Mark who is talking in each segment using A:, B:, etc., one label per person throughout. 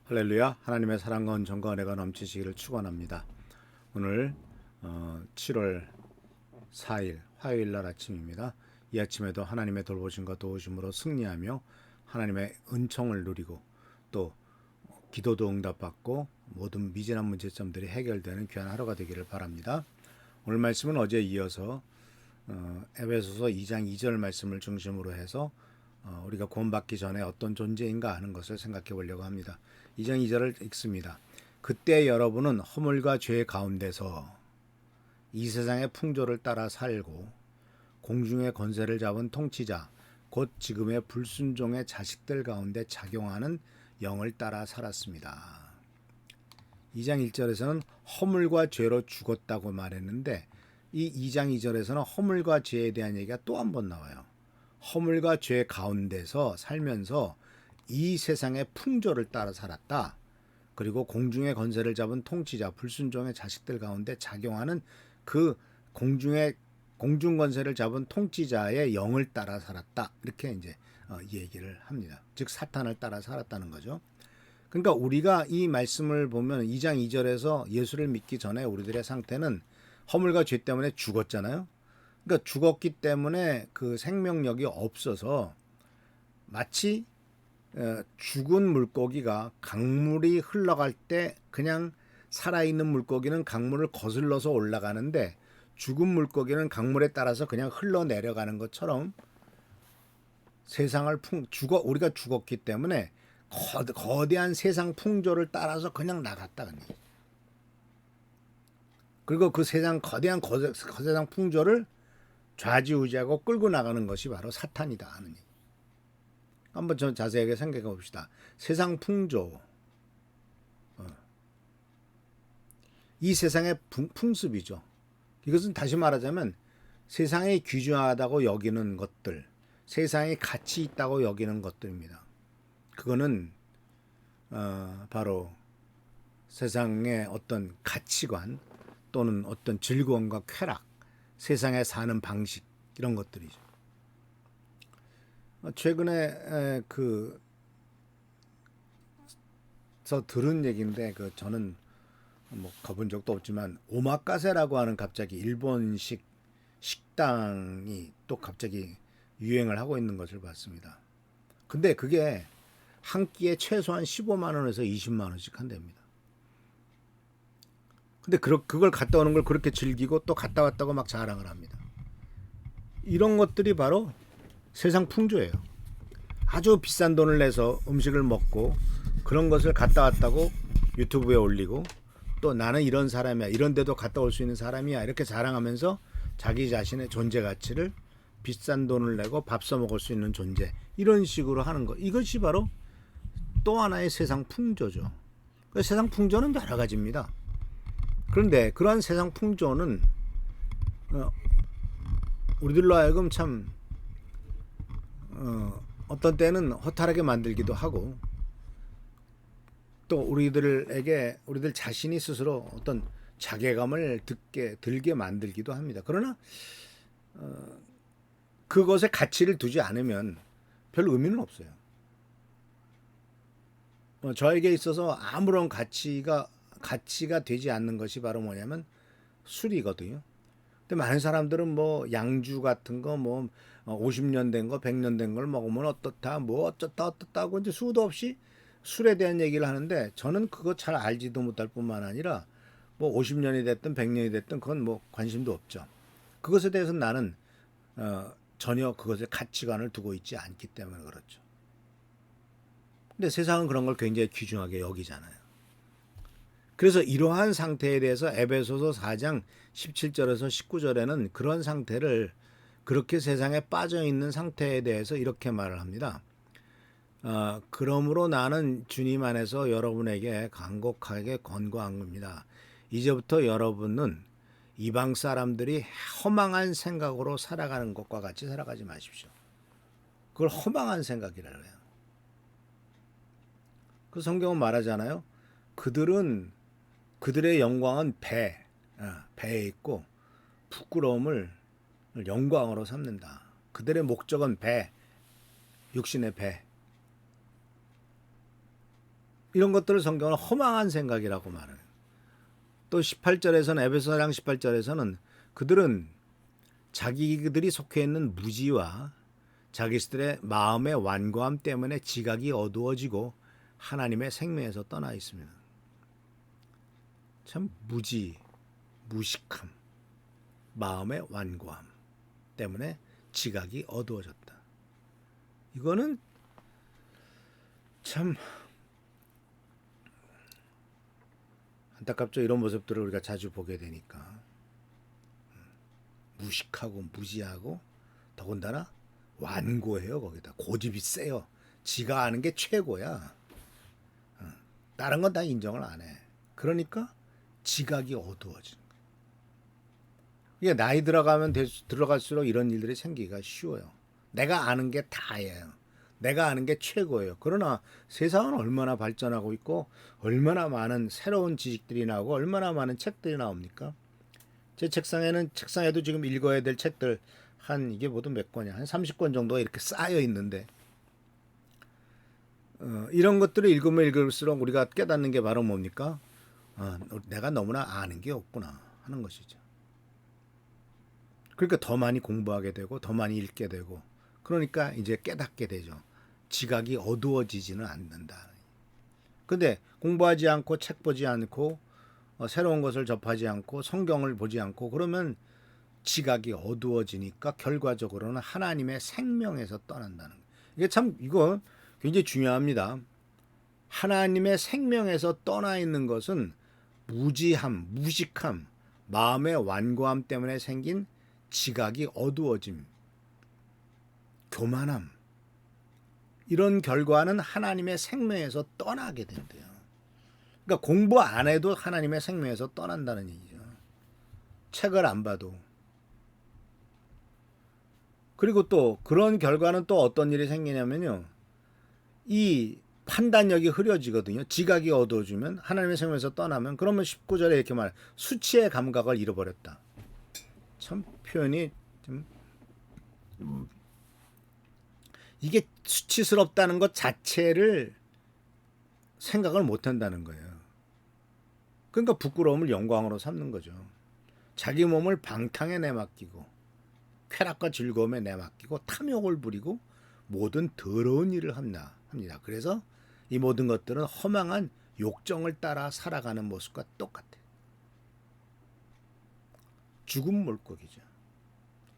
A: 할렐루야. 하나님의 사랑과 은총과 은혜가 넘치시기를 축원합니다. 오늘 7월 4일 화요일 날 아침입니다. 이 아침에도 하나님의 돌보심과 도우심으로 승리하며 하나님의 은총을 누리고 또 기도도 응답받고 모든 미진한 문제점들이 해결되는 귀한 하루가 되기를 바랍니다. 오늘 말씀은 어제에 이어서 에베소서 2장 2절 말씀을 중심으로 해서 우리가 구원받기 전에 어떤 존재인가 하는 것을 생각해 보려고 합니다. 2장 2절을 읽습니다. 그때 여러분은 허물과 죄 가운데서 이 세상의 풍조를 따라 살고 공중의 권세를 잡은 통치자 곧 지금의 불순종의 자식들 가운데 작용하는 영을 따라 살았습니다. 2장 1절에서는 허물과 죄로 죽었다고 말했는데 이 2장 2절에서는 허물과 죄에 대한 얘기가 또 한 번 나와요. 허물과 죄 가운데서 살면서 이 세상의 풍조를 따라 살았다. 그리고 공중의 권세를 잡은 통치자, 불순종의 자식들 가운데 작용하는 그 공중 권세를 잡은 통치자의 영을 따라 살았다. 이렇게 이제 얘기를 합니다. 즉 사탄을 따라 살았다는 거죠. 그러니까 우리가 이 말씀을 보면 2장 2절에서 예수를 믿기 전에 우리들의 상태는 허물과 죄 때문에 죽었잖아요. 그러니까 죽었기 때문에 그 생명력이 없어서 마치 죽은 물고기가 강물이 흘러갈 때 그냥 살아있는 물고기는 강물을 거슬러서 올라가는데 죽은 물고기는 강물에 따라서 그냥 흘러내려가는 것처럼 세상을 우리가 죽었기 때문에 거대한 세상 풍조를 따라서 그냥 나갔다. 그리고 그 거대한 세상 풍조를 좌지우지하고 끌고 나가는 것이 바로 사탄이다 하는 얘기. 한번 좀 자세하게 생각해 봅시다. 세상 풍조, 이 세상의 풍습이죠. 이것은 다시 말하자면 세상에 귀중하다고 여기는 것들, 세상에 가치 있다고 여기는 것들입니다. 그거는 바로 세상의 어떤 가치관 또는 어떤 즐거움과 쾌락, 세상에 사는 방식 이런 것들이죠. 최근에 들은 얘기인데 저는 뭐 가본 적도 없지만 오마카세라고 하는 갑자기 일본식 식당이 또 갑자기 유행을 하고 있는 것을 봤습니다. 근데 그게 한 끼에 최소한 15만 원에서 20만 원씩 한답니다. 근데 그걸 갔다 오는 걸 그렇게 즐기고 또 갔다 왔다고 막 자랑을 합니다. 이런 것들이 바로 세상 풍조예요. 아주 비싼 돈을 내서 음식을 먹고 그런 것을 갔다 왔다고 유튜브에 올리고 또 나는 이런 사람이야, 이런 데도 갔다 올 수 있는 사람이야 이렇게 자랑하면서 자기 자신의 존재 가치를 비싼 돈을 내고 밥 써먹을 수 있는 존재 이런 식으로 하는 것, 이것이 바로 또 하나의 세상 풍조죠. 세상 풍조는 여러 가지입니다. 그런데 그러한 세상 풍조는 우리들로 하여금 참 어떤 때는 허탈하게 만들기도 하고 또 우리들 자신이 스스로 어떤 자괴감을 들게 만들기도 합니다. 그러나 그것에 가치를 두지 않으면 별 의미는 없어요. 저에게 있어서 아무런 가치가 되지 않는 것이 바로 뭐냐면 술이거든요. 근데 많은 사람들은 뭐 양주 같은 거 50년 된 거, 100년 된 걸 먹으면 어떻다, 뭐 어떻다고 이제 수도 없이 술에 대한 얘기를 하는데 저는 그거 잘 알지도 못할 뿐만 아니라 뭐 50년이 됐든 100년이 됐든 그건 뭐 관심도 없죠. 그것에 대해서 나는 전혀 그것에 가치관을 두고 있지 않기 때문에 그렇죠. 근데 세상은 그런 걸 굉장히 귀중하게 여기잖아요. 그래서 이러한 상태에 대해서 에베소서 4장 17절에서 19절에는 그런 상태를 그렇게 세상에 빠져 있는 상태에 대해서 이렇게 말을 합니다. 그러므로 나는 주님 안에서 여러분에게 간곡하게 권고한 겁니다. 이제부터 여러분은 이방 사람들이 허망한 생각으로 살아가는 것과 같이 살아가지 마십시오. 그걸 허망한 생각이라고 해요. 그 성경은 말하잖아요. 그들의 영광은 배에 있고 부끄러움을 영광으로 삼는다. 그들의 목적은 육신의 배. 이런 것들을 성경은 허망한 생각이라고 말해요. 또 18절에서는 에베소 4장 18절에서는 그들은 자기들이 속해 있는 무지와 자기들의 마음의 완고함 때문에 지각이 어두워지고 하나님의 생명에서 떠나 있습니다. 참 무식함, 마음의 완고함 때문에 지각이 어두워졌다. 이거는 참 안타깝죠. 이런 모습들을 우리가 자주 보게 되니까 무식하고 무지하고 더군다나 완고해요. 거기다 고집이 세요. 지가 아는 게 최고야. 다른 건 다 인정을 안 해. 그러니까 지각이 어두워지는 거예요. 이게 나이 들어갈수록 이런 일들이 생기기가 쉬워요. 내가 아는 게 다예요. 내가 아는 게 최고예요. 그러나 세상은 얼마나 발전하고 있고 얼마나 많은 새로운 지식들이 나오고 얼마나 많은 책들이 나옵니까? 제 책상에도 지금 읽어야 될 책들 이게 모두 몇 권이야? 한 30권 정도가 이렇게 쌓여 있는데 이런 것들을 읽으면 읽을수록 우리가 깨닫는 게 바로 뭡니까? 내가 너무나 아는 게 없구나 하는 것이죠. 그러니까 더 많이 공부하게 되고 더 많이 읽게 되고 그러니까 이제 깨닫게 되죠. 지각이 어두워지지는 않는다. 근데 공부하지 않고 책 보지 않고 새로운 것을 접하지 않고 성경을 보지 않고 그러면 지각이 어두워지니까 결과적으로는 하나님의 생명에서 떠난다는 거예요. 이거 굉장히 중요합니다. 하나님의 생명에서 떠나 있는 것은 무지함, 무식함, 마음의 완고함 때문에 생긴 지각이 어두워짐, 교만함, 이런 결과는 하나님의 생명에서 떠나게 된대요. 그러니까 공부 안 해도 하나님의 생명에서 떠난다는 얘기죠. 책을 안 봐도. 그리고 또 그런 결과는 또 어떤 일이 생기냐면요. 이 판단력이 흐려지거든요. 지각이 어두워지면 하나님의 생명에서 떠나면 그러면 19절에 이렇게 말해요. 수치의 감각을 잃어버렸다. 참 표현이 좀 이게 수치스럽다는 것 자체를 생각을 못한다는 거예요. 그러니까 부끄러움을 영광으로 삼는 거죠. 자기 몸을 방탕에 내맡기고 쾌락과 즐거움에 내맡기고 탐욕을 부리고 모든 더러운 일을 합니다. 그래서 이 모든 것들은 허망한 욕정을 따라 살아가는 모습과 똑같아요. 죽은 물고기죠.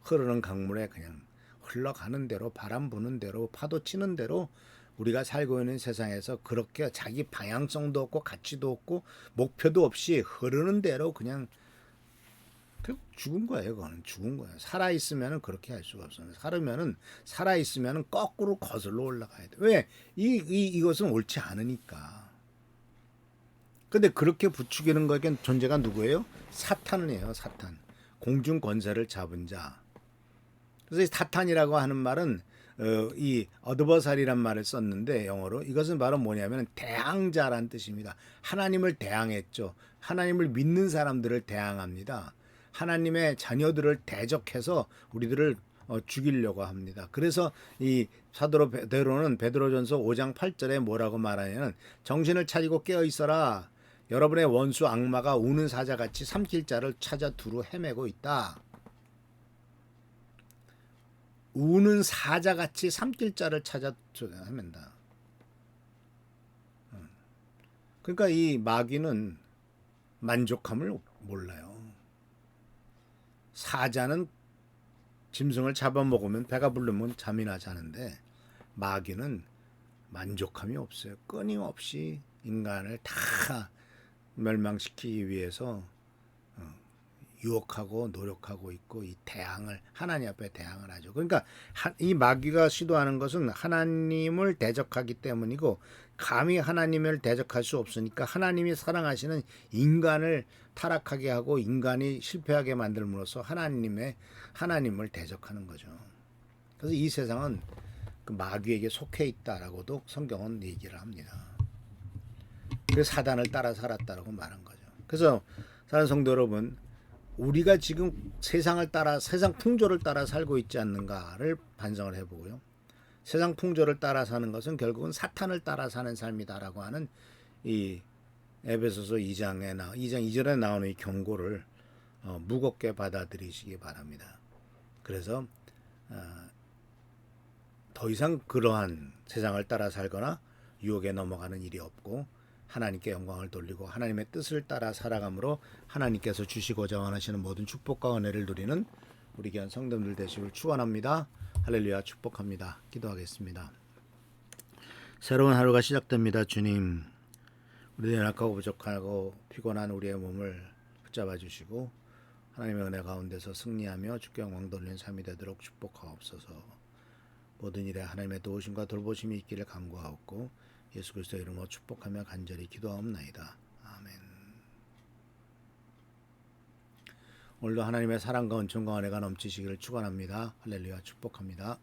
A: 흐르는 강물에 그냥 흘러가는 대로 바람 부는 대로 파도 치는 대로 우리가 살고 있는 세상에서 그렇게 자기 방향성도 없고 가치도 없고 목표도 없이 흐르는 대로 그냥 죽은 거예요. 그거는 죽은 거예요. 살아 있으면은 그렇게 할 수가 없어요. 살아 있으면은 거꾸로 거슬러 올라가야 돼. 왜? 이것은 옳지 않으니까. 근데 그렇게 부추기는 거에 존재가 누구예요? 사탄이에요. 사탄. 공중 권세를 잡은 자. 그래서 이 사탄이라고 하는 말은 이 어드버사리란 말을 썼는데 영어로 이것은 바로 뭐냐면 대항자란 뜻입니다. 하나님을 대항했죠. 하나님을 믿는 사람들을 대항합니다. 하나님의 자녀들을 대적해서 우리들을 죽이려고 합니다. 그래서 이 사도 베드로는 베드로전서 5장 8절에 뭐라고 말하냐면 정신을 차리고 깨어 있어라. 여러분의 원수 악마가 우는 사자같이 삼킬 자를 찾아 두루 헤매고 있다. 우는 사자같이 삼킬 자를 찾아 헤맨다. 그러니까 이 마귀는 만족함을 몰라요. 사자는 짐승을 잡아먹으면 배가 부르면 잠이나 자는데 마귀는 만족함이 없어요. 끊임없이 인간을 다 멸망시키기 위해서 유혹하고 노력하고 있고 이 대항을 하나님 앞에 대항을 하죠. 그러니까 이 마귀가 시도하는 것은 하나님을 대적하기 때문이고 감히 하나님을 대적할 수 없으니까 하나님이 사랑하시는 인간을 타락하게 하고 인간이 실패하게 만들므로써 하나님을 대적하는 거죠. 그래서 이 세상은 그 마귀에게 속해 있다라고도 성경은 얘기를 합니다. 그래서 사단을 따라 살았다라고 말한 거죠. 그래서 사랑하는 성도 여러분, 우리가 지금 세상 풍조를 따라 살고 있지 않는가를 반성을 해보고요. 세상 풍조를 따라 사는 것은 결국은 사탄을 따라 사는 삶이다라고 하는 이 에베소서 2장 2절에 나오는 이 경고를 무겁게 받아들이시기 바랍니다. 그래서 더 이상 그러한 세상을 따라 살거나 유혹에 넘어가는 일이 없고 하나님께 영광을 돌리고 하나님의 뜻을 따라 살아감으로 하나님께서 주시고자 원하시는 모든 축복과 은혜를 누리는 우리 귀한 성도들 되시길 축원합니다. 할렐루야. 축복합니다. 기도하겠습니다. 새로운 하루가 시작됩니다. 주님, 우리의 약하고 부족하고 피곤한 우리의 몸을 붙잡아 주시고 하나님의 은혜 가운데서 승리하며 주께 영광 돌리는 삶이 되도록 축복하옵소서. 모든 일에 하나님의 도우심과 돌보심이 있기를 간구하옵고 예수 그리스도의 이름으로 축복하며 간절히 기도하옵나이다. 아멘. 오늘도 하나님의 사랑과 은총과 은혜가 넘치시기를 축원합니다. 할렐루야. 축복합니다.